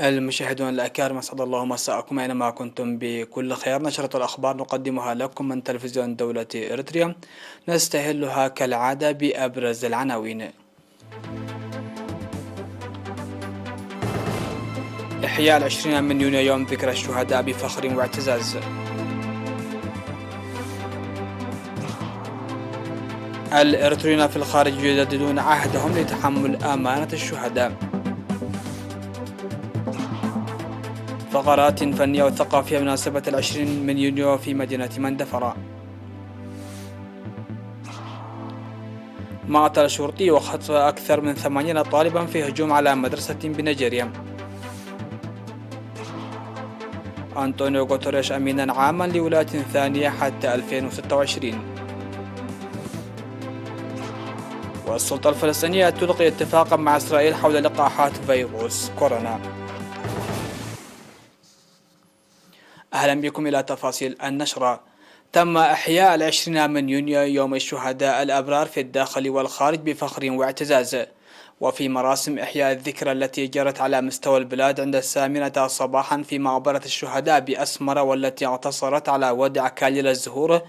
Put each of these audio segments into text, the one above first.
المشاهدون الأكارم، أسعد الله مساءكم أينما كنتم بكل خير. نشرة الأخبار نقدمها لكم من تلفزيون دولة إريتريا، نستهلها كالعادة بأبرز العناوين. إحياء 20 من يونيو يوم ذكرى الشهداء بفخر واعتزاز. الإريتريون في الخارج يجددون عهدهم لتحمل أمانة الشهداء. فقرات فنية وثقافية بمناسبة 20 من يونيو في مدينة مندفرة. معطل شرطي وخطف أكثر من 80 طالبا في هجوم على مدرسة بنيجيريا. أنطونيو غوتريش أمينا عاما لولاية ثانية حتى 2026. والسلطة الفلسطينية تلقي اتفاقا مع إسرائيل حول لقاحات فيروس كورونا. أهلا بكم إلى تفاصيل النشرة. تم إحياء 20 من يونيو يوم الشهداء الأبرار في الداخل والخارج بفخر واعتزاز، وفي مراسم إحياء الذكرى التي جرت على مستوى البلاد عند 8 صباحا في مقبرة الشهداء بأسمر، والتي اقتصرت على وضع أكاليل الزهور.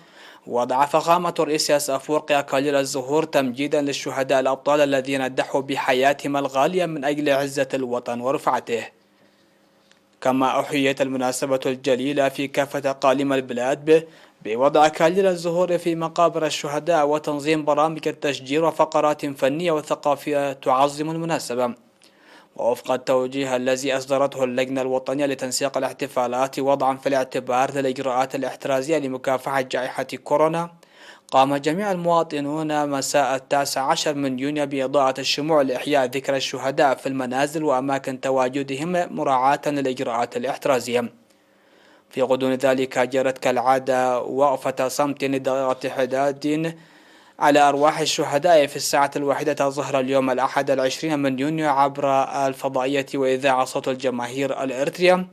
وضع فخامة الرئيس ياسر أفورقي أكاليل الزهور تمجيدا للشهداء الأبطال الذين ضحوا بحياتهم الغالية من أجل عزة الوطن ورفعته. كما أحيت المناسبة الجليلة في كافة أقاليم البلاد بوضع أكاليل الزهور في مقابر الشهداء وتنظيم برامج التشجير وفقرات فنية وثقافية تعظم المناسبة، ووفق التوجيه الذي أصدرته اللجنة الوطنية لتنسيق الاحتفالات وضعا في الاعتبار للإجراءات الاحترازية لمكافحة جائحة كورونا. قام جميع المواطنون مساء 19 من يونيو بإضاءة الشموع لإحياء ذكرى الشهداء في المنازل وأماكن تواجدهم مراعاة للإجراءات الاحترازية. في غضون ذلك جرت كالعادة وقفة صمت لدقيقة حداد على أرواح الشهداء في الساعة 1 ظهر اليوم الأحد 20 من يونيو عبر الفضائية وإذاعة صوت الجماهير الإريترية.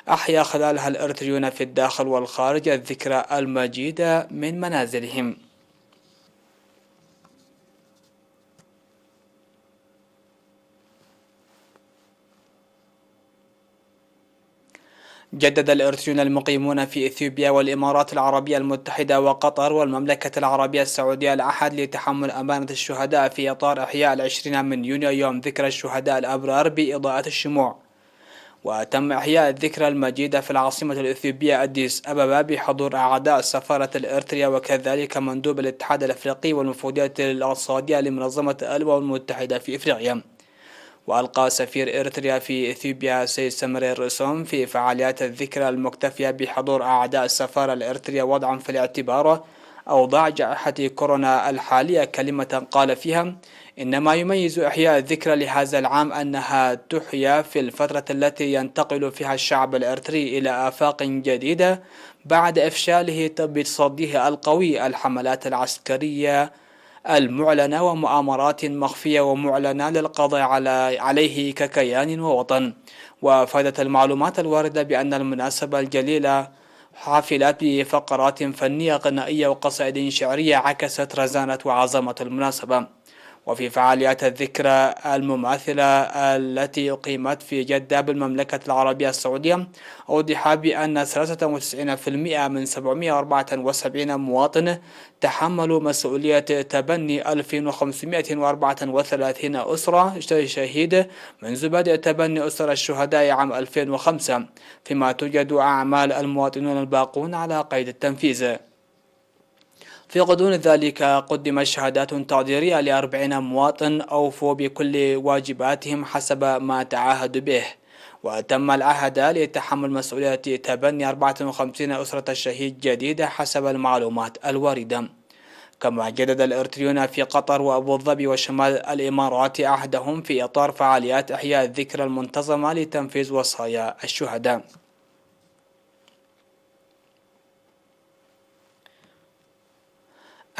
أحيا خلالها الإريتريون في الداخل والخارج الذكرى المجيدة من منازلهم. جدد الإريتريون المقيمون في إثيوبيا والإمارات العربية المتحدة وقطر والمملكة العربية السعودية العهد لتحمل أمانة الشهداء في إطار إحياء 20 من يونيو يوم ذكرى الشهداء الأبرار بإضاءة الشموع. وتم إحياء الذكرى المجيدة في العاصمة الإثيوبية أديس أبابا بحضور أعضاء سفارة الإريتريا وكذلك مندوب الاتحاد الأفريقي والمفوضية الاقتصادية لمنظمة الأمم المتحدة في إفريقيا. وألقى سفير إريتريا في إثيوبيا سيد سمرير رسوم في فعاليات الذكرى المكتفية بحضور أعضاء السفارة الإريتريا وضعا في الاعتبار أوضاع جائحة كورونا الحالية كلمة قال فيها إن ما يميز إحياء الذكرى لهذا العام أنها تحيا في الفترة التي ينتقل فيها الشعب الإريتري إلى آفاق جديدة بعد إفشاله بتصديه القوي الحملات العسكرية المعلنة ومؤامرات مخفية ومعلنة للقضاء عليه ككيان ووطن. وفادت المعلومات الواردة بأن المناسبة الجليلة حافلة بفقرات فنية غنائية وقصائد شعرية عكست رزانة وعظمة المناسبة. وفي فعاليات الذكرى المماثلة التي أقيمت في جدة بالمملكة العربية السعودية أوضح بأن 93% من 774 مواطن تحملوا مسؤولية تبني 1534 أسرة شهيد منذ بدء تبني أسر الشهداء عام 2005، فيما توجد أعمال المواطنون الباقون على قيد التنفيذ. في غضون ذلك قدمت شهادات تقديرية ل40 مواطن أوفوا بكل واجباتهم حسب ما تعاهدوا به، وتم العهد لتحمل مسؤولية تبني 54 أسرة الشهيد جديدة حسب المعلومات الواردة. كما جدد الإريتريون في قطر وأبو ظبي وشمال الإمارات عهدهم في إطار فعاليات إحياء الذكرى المنتظمة لتنفيذ وصايا الشهداء.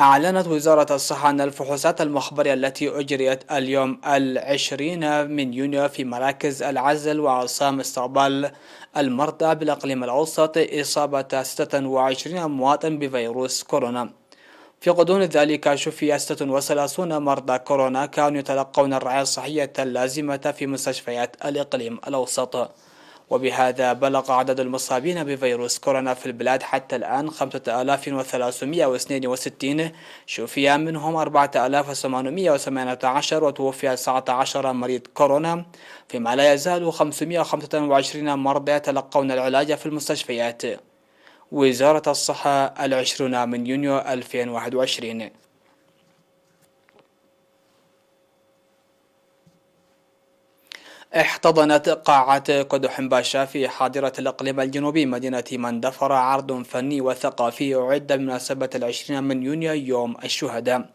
أعلنت وزارة الصحة أن الفحوصات المخبرية التي أجريت اليوم 20 من يونيو في مراكز العزل وعصام استقبال المرضى بالإقليم الأوسط إصابة 26 مواطن بفيروس كورونا. في غضون ذلك شفي 36 مرضى كورونا كانوا يتلقون الرعاية الصحية اللازمة في مستشفيات الإقليم الأوسط. وبهذا بلغ عدد المصابين بفيروس كورونا في البلاد حتى الآن 5362، شفي منهم 4818 وتوفي 19 مريض كورونا، فيما لا يزال 525 مرضى يتلقون العلاج في المستشفيات. وزارة الصحة 20 من يونيو 2021. احتضنت قاعة قدح باشا في حاضرة الإقليم الجنوبي مدينة مندفر عرض فني وثقافي أعد بمناسبة 20 من يونيو يوم الشهداء.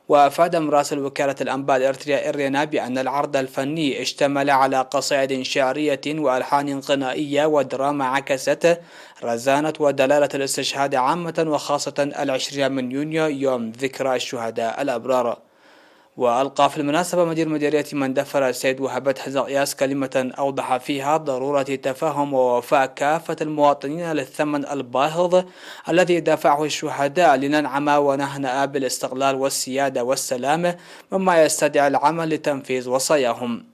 وأفاد مراسل وكالة الأنباء الإرتريا إرينا بأن العرض الفني اشتمل على قصائد شعرية وألحان غنائية ودراما عكست رزانة ودلالة الاستشهاد عامة وخاصة 20 من يونيو يوم ذكرى الشهداء الأبرار. وألقى في المناسبة مدير مديرية مندفر السيد وهبة حزقياس كلمة أوضح فيها ضرورة تفهم ووفاء كافة المواطنين للثمن الباهظ الذي دفعه الشهداء لننعم ونهنأ بالاستقلال والسيادة والسلام، مما يستدعي العمل لتنفيذ وصاياهم.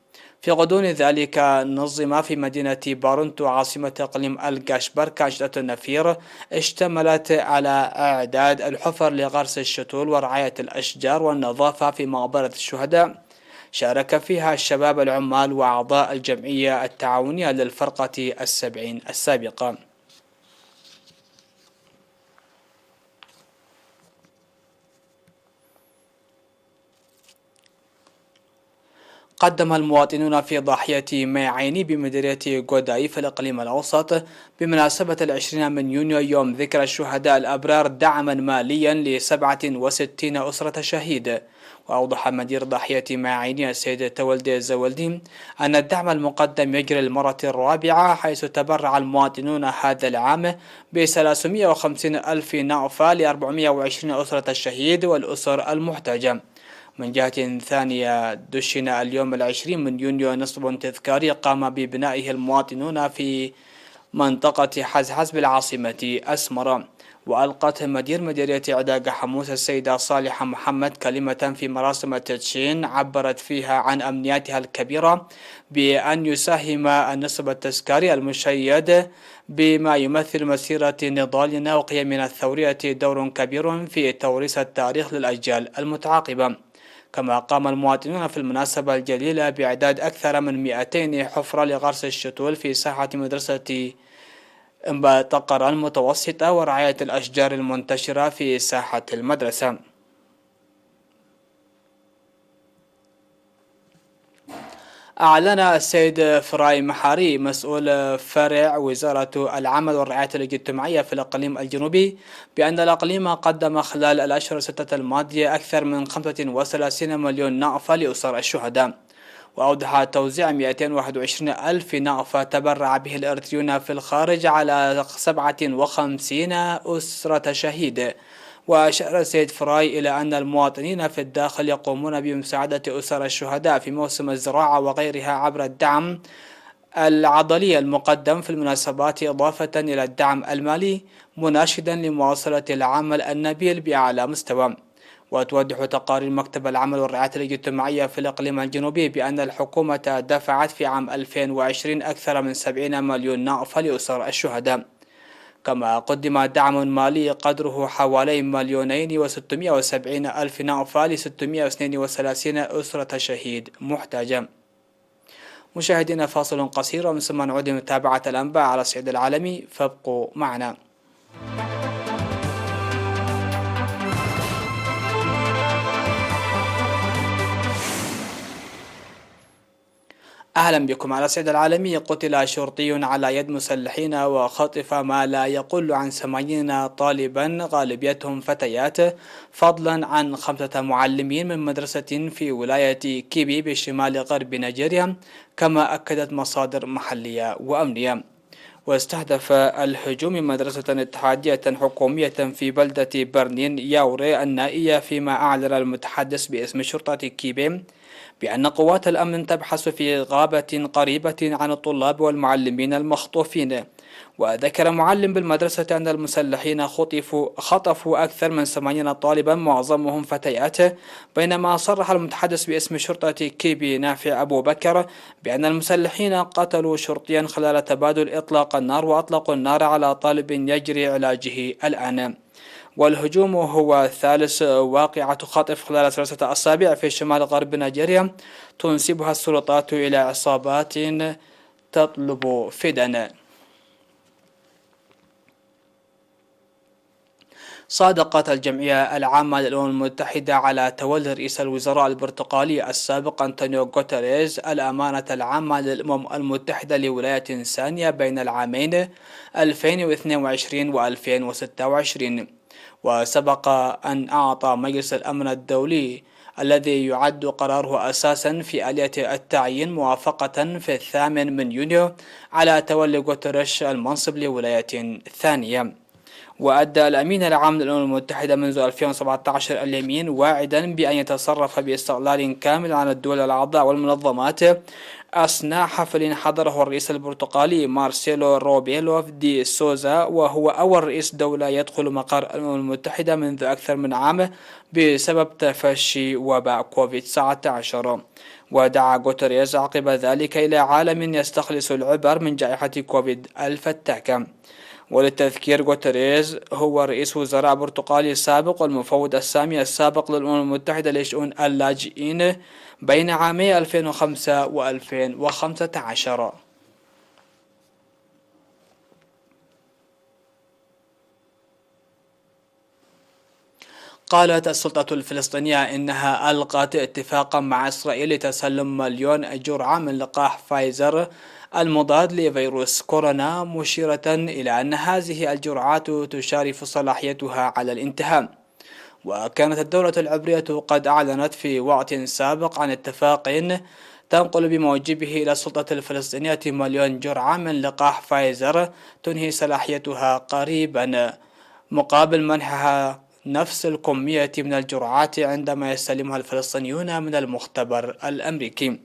في غضون ذلك نظم في مدينة بارنتو عاصمة إقليم القشبر كاشتة النفير اشتملت على إعداد الحفر لغرس الشتول ورعاية الأشجار والنظافة في مقبرة الشهداء، شارك فيها الشباب العمال وأعضاء الجمعية التعاونية للفرقة 70 السابقة. قدم المواطنون في ضاحية ماعيني بمديرية غوداي في الإقليم الأوسط بمناسبة 20 من يونيو يوم ذكرى الشهداء الأبرار دعما ماليا ل67 أسرة شهيد. وأوضح مدير ضاحية ماعيني السيد تولدي الزولدي أن الدعم المقدم يجري للمرة الرابعة، حيث تبرع المواطنون هذا العام ب350 ألف نعفة ل420 أسرة الشهيد والأسر المحتاجة. من جهة ثانية دشن اليوم 20 من يونيو نصب تذكاري قام ببنائه المواطنون في منطقة حزحز بالعاصمة أسمرة. وألقت مدير مديرية عداق حموس السيدة صالحة محمد كلمة في مراسم التدشين عبرت فيها عن أمنياتها الكبيرة بأن يساهم النصب التذكاري المشيد بما يمثل مسيرة نضالنا وقيمنا الثورية دور كبير في توريث التاريخ للأجيال المتعاقبة. كما قام المواطنون في المناسبة الجليلة بإعداد أكثر من 200 حفرة لغرس الشتول في ساحة مدرسة تقرا المتوسطة ورعاية الأشجار المنتشرة في ساحة المدرسة. أعلن السيد فراي محاري مسؤول فرع وزارة العمل والرعاية الاجتماعية في الإقليم الجنوبي بأن الإقليم قدم خلال الأشهر الستة الماضية أكثر من 35 مليون نعفة لأسر الشهداء. وأوضح توزيع 221 ألف نعفة تبرع به الإرتريون في الخارج على 57 أسرة شهيد. وأشار السيد فراي إلى أن المواطنين في الداخل يقومون بمساعدة أسر الشهداء في موسم الزراعة وغيرها عبر الدعم العضلي المقدم في المناسبات إضافة إلى الدعم المالي، مناشدا لمواصلة العمل النبيل بأعلى مستوى. وتوضح تقارير مكتب العمل والرعاية الاجتماعية في الإقليم الجنوبي بأن الحكومة دفعت في عام 2020 أكثر من 70 مليون نعفة لأسر الشهداء. كما قدم دعم مالي قدره حوالي 2,670 ألف نعفة ل 632 أسرة شهيد محتاجة. مشاهدينا فاصل قصير ومن ثم نعود لمتابعة الأنباء على الصعيد العالمي، فابقوا معنا. أهلا بكم. على الصعيد العالمي قتل شرطي على يد مسلحين وخطف ما لا يقل عن 80 طالبا غالبيتهم فتيات، فضلا عن 5 معلمين من مدرسة في ولاية كيبي بشمال غرب نيجيريا، كما أكدت مصادر محلية وأمنية. واستهدف الهجوم مدرسة اتحادية حكومية في بلدة برنين ياوري النائية، فيما أعلن المتحدث باسم شرطة كيبي بأن قوات الأمن تبحث في غابة قريبة عن الطلاب والمعلمين المخطوفين، وذكر معلم بالمدرسة أن المسلحين خطفوا أكثر من 80 طالبا معظمهم فتيات، بينما صرح المتحدث باسم شرطة كيبي نافع أبو بكر بأن المسلحين قتلوا شرطيا خلال تبادل إطلاق النار، وأطلقوا النار على طالب يجري علاجه الآن. والهجوم هو ثالث واقعة خطف خلال 3 أسابيع في شمال غرب نيجيريا تنسبها السلطات إلى عصابات تطلب فداء. صادقت الجمعية العامة للأمم المتحدة على تولي رئيس الوزراء البرتغالي السابق أنطونيو غوتيريز الأمانة العامة للأمم المتحدة لولاية ثانية بين العامين 2022 و 2026. وسبق أن أعطى مجلس الأمن الدولي الذي يعد قراره أساسا في آلية التعيين موافقة في 8 يونيو على تولي غوتيريش المنصب لولاية ثانية. وأدى الأمين العام للأمم المتحدة منذ 2017 اليمين واعدا بأن يتصرف باستقلال كامل عن الدول الأعضاء والمنظمات أثناء حفل حضره الرئيس البرتغالي مارسيلو روبيلو دي سوزا، وهو أول رئيس دولة يدخل مقر الأمم المتحدة منذ أكثر من عام بسبب تفشي وباء كوفيد-19. ودعا غوتيريز عقب ذلك إلى عالم يستخلص العبر من جائحة كوفيد الفتاكة. وللتذكير، غوتيريز هو رئيس وزراء برتغالي سابق والمفوض السامي السابق للأمم المتحدة لشؤون اللاجئين بين عامي 2005 و 2015. قالت السلطة الفلسطينية إنها ألغت اتفاقا مع إسرائيل لتسلم 1,000,000 جرعة من لقاح فايزر المضاد لفيروس كورونا، مشيرة إلى أن هذه الجرعات تشارف صلاحيتها على الانتهاء. وكانت الدولة العبرية قد أعلنت في وقت سابق عن اتفاق تنقل بموجبه إلى السلطة الفلسطينية 1,000,000 جرعة من لقاح فايزر تنهي صلاحيتها قريبا، مقابل منحها نفس الكمية من الجرعات عندما يستلمها الفلسطينيون من المختبر الأمريكي.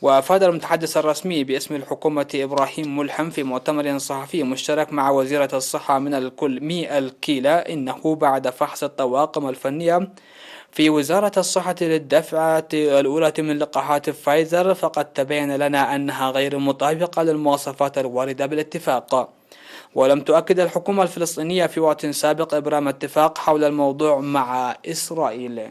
وأفاد المتحدث الرسمي باسم الحكومة إبراهيم ملحم في مؤتمر صحفي مشترك مع وزيرة الصحة من الكل الكيلا إنه بعد فحص الطواقم الفنية في وزارة الصحة للدفعة الأولى من لقاحات فايزر فقد تبين لنا أنها غير مطابقة للمواصفات الواردة بالاتفاق. ولم تؤكد الحكومة الفلسطينية في وقت سابق إبرام اتفاق حول الموضوع مع إسرائيل.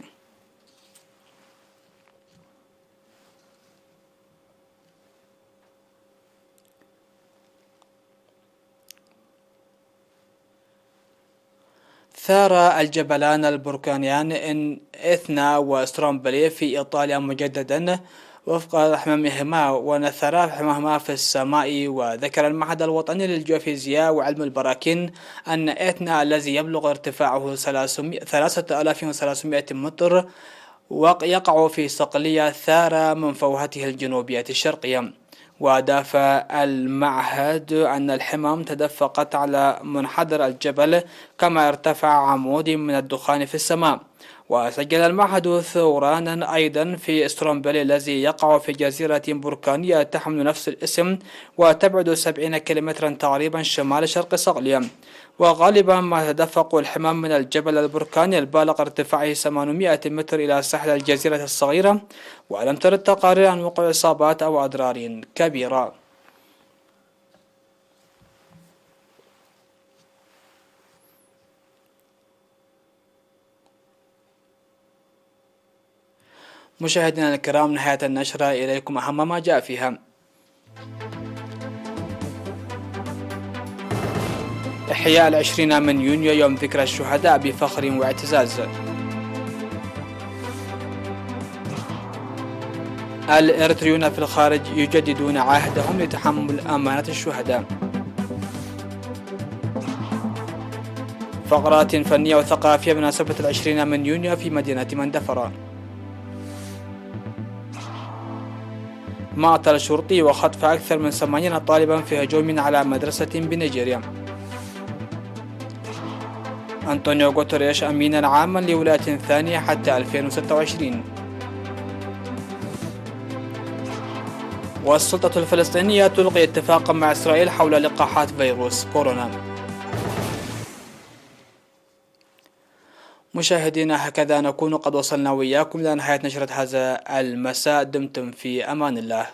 ثار الجبلان البركانيان إثنا وسترومبولي في إيطاليا مجددا وفق حمامهما، ونثرا حمامهما في السماء. وذكر المعهد الوطني للجيوفيزياء وعلم البراكين أن إثنا الذي يبلغ ارتفاعه 3300 متر ويقع في صقلية ثار من فوهته الجنوبية الشرقية. وأضاف المعهد أن الحمام تدفقت على منحدر الجبل كما ارتفع عمود من الدخان في السماء. وسجل المعهد ثورانا أيضا في سترومبولي الذي يقع في جزيرة بركانية تحمل نفس الاسم وتبعد 70 كيلومترا تقريبا شمال شرق صقلية. وغالبا ما تدفق الحمام من الجبل البركاني البالغ ارتفاعه 800 متر إلى ساحل الجزيرة الصغيرة، ولم ترد تقارير عن وقوع إصابات أو أضرار كبيرة. مشاهدينا الكرام، نهاية النشرة إليكم أهم ما جاء فيها. إحياء 20 يونيو يوم ذكرى الشهداء بفخر واعتزاز. الإريتريون في الخارج يجددون عهدهم لتحمل أمانة الشهداء. فقرات فنية وثقافية بمناسبة 20 يونيو في مدينة مندفرة. معطل شرطي وخطف أكثر من 80 طالبا في هجوم على مدرسة بنيجيريا. أنطونيو غوتيريش أمينا عاما لولاية ثانية حتى 2026. والسلطة الفلسطينية تلغي اتفاقا مع إسرائيل حول لقاحات فيروس كورونا. مشاهدينا، هكذا نكون قد وصلنا وإياكم إلى نهاية نشرة هذا المساء. دمتم في أمان الله.